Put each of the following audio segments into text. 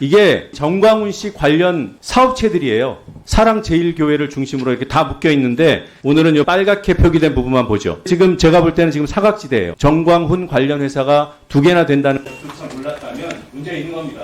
이게 정광훈 씨 관련 사업체들이에요. 사랑제일교회를 중심으로 이렇게 다 묶여 있는데 오늘은 이 빨갛게 표기된 부분만 보죠. 지금 제가 볼 때는 지금 사각지대예요. 정광훈 관련 회사가 2개나 된다는 것조차 몰랐다면 문제가 있는 겁니다.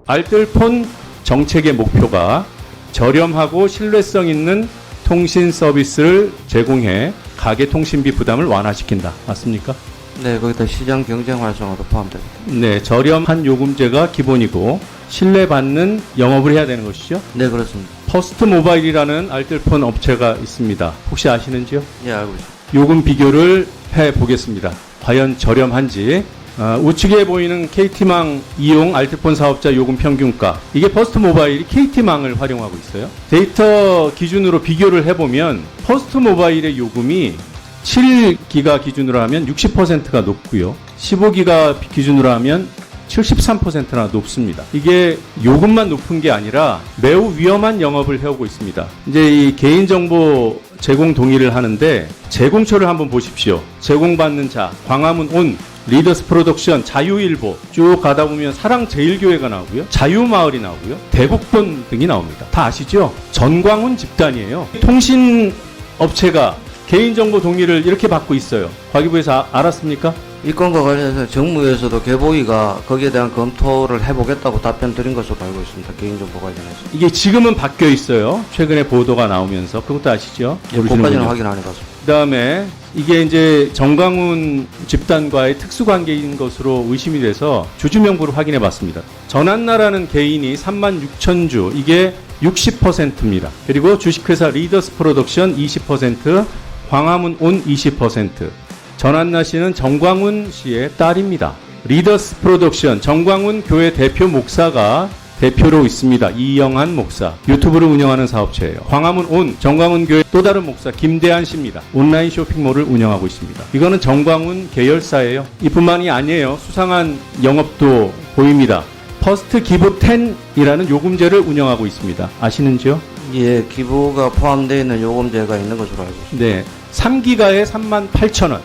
알뜰폰 정책의 목표가 저렴하고 신뢰성 있는 통신 서비스를 제공해 가계 통신비 부담을 완화시킨다. 맞습니까? 네, 거기다 시장 경쟁 활성화도 포함됩니다. 네, 저렴한 요금제가 기본이고 신뢰받는 영업을 해야 되는 것이죠. 네, 그렇습니다. 퍼스트 모바일이라는 알뜰폰 업체가 있습니다. 혹시 아시는지요? 예, 알고 있습니다. 요금 비교를 해보겠습니다. 과연 저렴한지. 우측에 보이는 KT망 이용 알뜰폰 사업자 요금 평균가. 이게 퍼스트 모바일이 KT망을 활용하고 있어요. 데이터 기준으로 비교를 해보면 퍼스트 모바일의 요금이 7기가 기준으로 하면 60%가 높고요. 15기가 기준으로 하면 73%나 높습니다. 이게 요금만 높은 게 아니라 매우 위험한 영업을 해오고 있습니다. 이제 이 개인정보 제공 동의를 하는데 제공처를 한번 보십시오. 제공받는 자, 광화문 온, 리더스 프로덕션, 자유일보 쭉 가다 보면 사랑제일교회가 나오고요. 자유마을이 나오고요. 대국돈 등이 나옵니다. 다 아시죠? 전광훈 집단이에요. 통신업체가 개인정보 동의를 이렇게 받고 있어요. 과기부에서 알았습니까? 이 건과 관련해서 정무에서도 개보위가 거기에 대한 검토를 해보겠다고 답변 드린 것으로 알고 있습니다. 개인정보 관련해서. 이게 지금은 바뀌어 있어요. 최근에 보도가 나오면서. 그것도 아시죠? 예, 그것까지는 확인 안 해봤습니다. 그 다음에 이게 이제 정광훈 집단과의 특수관계인 것으로 의심이 돼서 주주명부를 확인해 봤습니다. 전한나라는 개인이 36,000주, 이게 60%입니다. 그리고 주식회사 리더스 프로덕션 20%, 광화문 온 20%. 전한나 씨는 정광훈 씨의 딸입니다. 리더스 프로덕션, 정광훈 교회 대표 목사가 대표로 있습니다. 이영한 목사. 유튜브를 운영하는 사업체예요. 광화문 온, 정광훈 교회 또 다른 목사 김대한 씨입니다. 온라인 쇼핑몰을 운영하고 있습니다. 이거는 정광훈 계열사예요. 이뿐만이 아니에요. 수상한 영업도 보입니다. 퍼스트 기부 10이라는 요금제를 운영하고 있습니다. 아시는지요? 예, 기부가 포함되어 있는 요금제가 있는 것으로 알고 있습니다. 네. 3기가에 38,000원.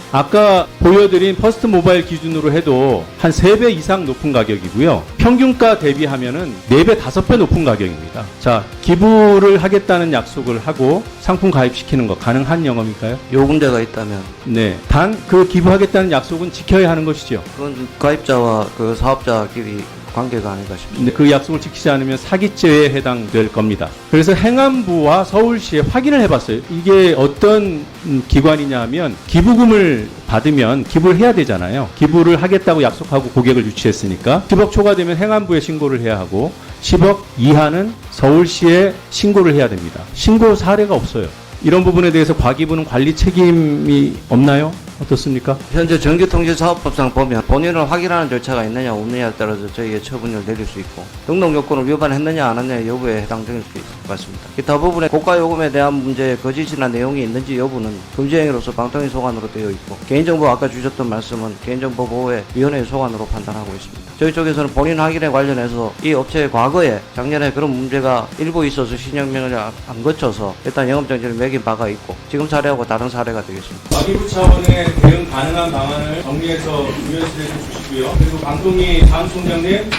아까 보여드린 퍼스트 모바일 기준으로 해도 한 3배 이상 높은 가격이고요. 평균가 대비하면은 4배, 5배 높은 가격입니다. 자, 기부를 하겠다는 약속을 하고 상품 가입시키는 거 가능한 영업일까요? 요금제가 있다면. 네. 단 그 기부하겠다는 약속은 지켜야 하는 것이죠. 그건 가입자와 그 사업자끼리 관계가 아닌가 싶습니다. 근데 그 약속을 지키지 않으면 사기죄에 해당될 겁니다. 그래서 행안부와 서울시에 확인을 해봤어요. 이게 어떤 기관이냐 하면 기부금을 받으면 기부를 해야 되잖아요. 기부를 하겠다고 약속하고 고객을 유치했으니까 10억 초과되면 행안부에 신고를 해야 하고 10억 이하는 서울시에 신고를 해야 됩니다. 신고 사례가 없어요. 이런 부분에 대해서 과기부는 관리 책임이 없나요? 어떻습니까? 현재 전기통신사업법상 보면 본인을 확인하는 절차가 있느냐 없느냐에 따라서 저희의 처분을 내릴 수 있고 등록 요건을 위반했느냐 안 했느냐 여부에 해당될 수 있을 것 같습니다. 기타 부분에 고가요금에 대한 문제에 거짓이나 내용이 있는지 여부는 금지행위로서 방통위 소관으로 되어 있고 개인정보 아까 주셨던 말씀은 개인정보보호위원회의 소관으로 판단하고 있습니다. 저희 쪽에서는 본인 확인에 관련해서 이 업체의 과거에 작년에 그런 문제가 일부 있어서 신용명을 안 거쳐서 일단 영업정지를 매긴 바가 있고 지금 사례하고 다른 사례가 되겠습니다. 과기부 차원의 대응 가능한 방안을 정리해서 의원실에 주시고요. 그리고 방통위 사무총장님.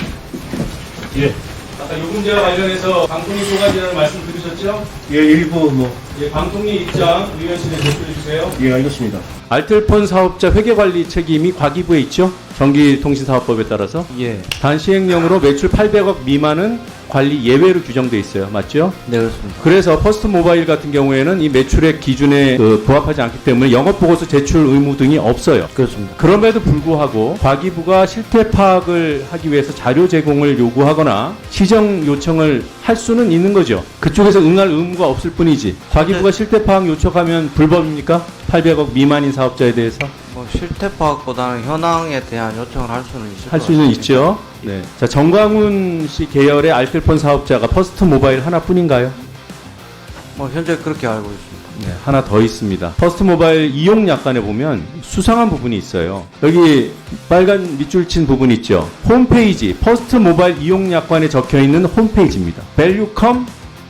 예. 아까 요금제와 관련해서 방통위 소관이라는 말씀 들으셨죠? 예, 일부 예, 방통위 입장 의원실에 제출해 주세요. 예, 알겠습니다. 알뜰폰 사업자 회계관리 책임이 과기부에 있죠? 전기통신사업법에 따라서. 예. 단 시행령으로 매출 800억 미만은 관리 예외로 규정돼 있어요. 맞죠? 네, 그렇습니다. 그래서 퍼스트 모바일 같은 경우에는 이 매출액 기준에 부합하지 않기 때문에 영업보고서 제출 의무 등이 없어요. 그렇습니다. 그럼에도 불구하고 과기부가 실태 파악을 하기 위해서 자료 제공을 요구하거나 시정 요청을 할 수는 있는 거죠. 그쪽에서 응할 의무가 없을 뿐이지. 과기부가 실태 파악 요청하면 불법입니까? 800억 미만인 사업자에 대해서? 뭐 실태 파악보다는 현황에 대한 요청을 할 수는 있을 할 것 수는 같습니다. 있죠. 네. 자, 정광훈 씨 계열의 알뜰폰 사업자가 퍼스트 모바일 하나뿐인가요? 뭐 현재 그렇게 알고 있습니다. 네, 하나 더 있습니다. 퍼스트 모바일 이용 약관에 보면 수상한 부분이 있어요. 여기 빨간 밑줄 친 부분 있죠. 홈페이지, 퍼스트 모바일 이용 약관에 적혀 있는 홈페이지입니다.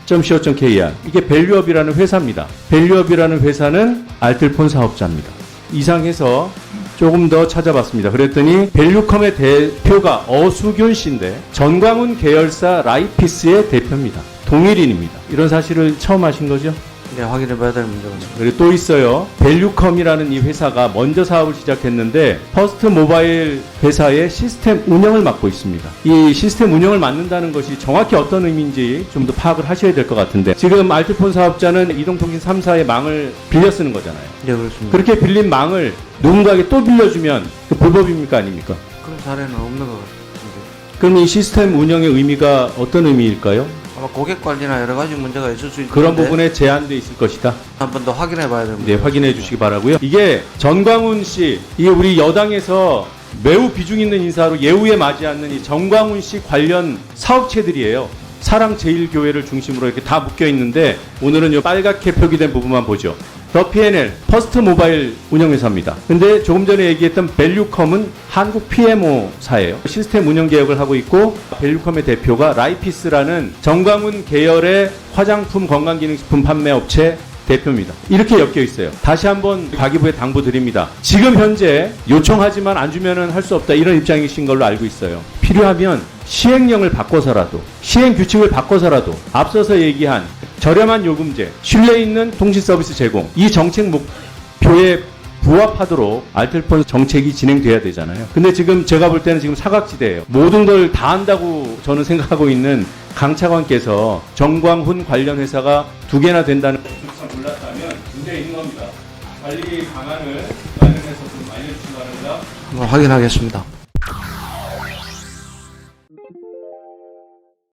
valuecom.co.kr. 이게 밸류업이라는 회사입니다. 밸류업이라는 회사는 알뜰폰 사업자입니다. 이상해서 조금 더 찾아봤습니다. 그랬더니 밸류컴의 대표가 어수균 씨인데 전광훈 계열사 라이피스의 대표입니다. 동일인입니다. 이런 사실을 처음 아신 거죠? 네, 확인해봐야 될 문제가 있습니다. 그리고 또 있어요. 밸류컴이라는 이 회사가 먼저 사업을 시작했는데 퍼스트 모바일 회사의 시스템 운영을 맡고 있습니다. 이 시스템 운영을 맡는다는 것이 정확히 어떤 의미인지 좀 더 파악을 하셔야 될 것 같은데 지금 알뜰폰 사업자는 이동통신 3사의 망을 빌려 쓰는 거잖아요. 네, 그렇습니다. 그렇게 빌린 망을 누군가에게 또 빌려주면 그 불법입니까 아닙니까? 그런 사례는 없는 것 같습니다. 그럼 이 시스템 운영의 의미가 어떤 의미일까요? 아마 고객 관리나 여러 가지 문제가 있을 수 있는데 그런 부분에 제한돼 있을 것이다. 한 번 더 확인해봐야 됩니다. 네, 확인해 주시기 바라고요. 이게 전광훈 씨, 이게 우리 여당에서 매우 비중 있는 인사로 예우에 맞지 않는 이 전광훈 씨 관련 사업체들이에요. 사랑제일교회를 중심으로 이렇게 다 묶여 있는데 오늘은 요 빨갛게 표기된 부분만 보죠. 더 P&L, 퍼스트 모바일 운영회사입니다. 근데 조금 전에 얘기했던 밸류컴은 한국 PMO사예요. 시스템 운영 개혁을 하고 있고 밸류컴의 대표가 라이피스라는 정광훈 계열의 화장품 건강기능식품 판매 업체 대표입니다. 이렇게 엮여 있어요. 다시 한번 과기부에 당부드립니다. 지금 현재 요청하지만 안 주면은 할 수 없다 이런 입장이신 걸로 알고 있어요. 필요하면 시행령을 바꿔서라도 시행 규칙을 바꿔서라도 앞서서 얘기한 저렴한 요금제, 신뢰 있는 통신 서비스 제공 이 정책 목표에 부합하도록 알뜰폰 정책이 진행돼야 되잖아요. 근데 지금 제가 볼 때는 지금 사각지대예요. 모든 걸 다 한다고 저는 생각하고 있는 강 차관께서 정광훈 관련 회사가 2개나 된다는 걸 몰랐다면 문제 있는 겁니다. 관리 방안을 관련해서 좀 알려주시기 바랍니다. 한번 확인하겠습니다.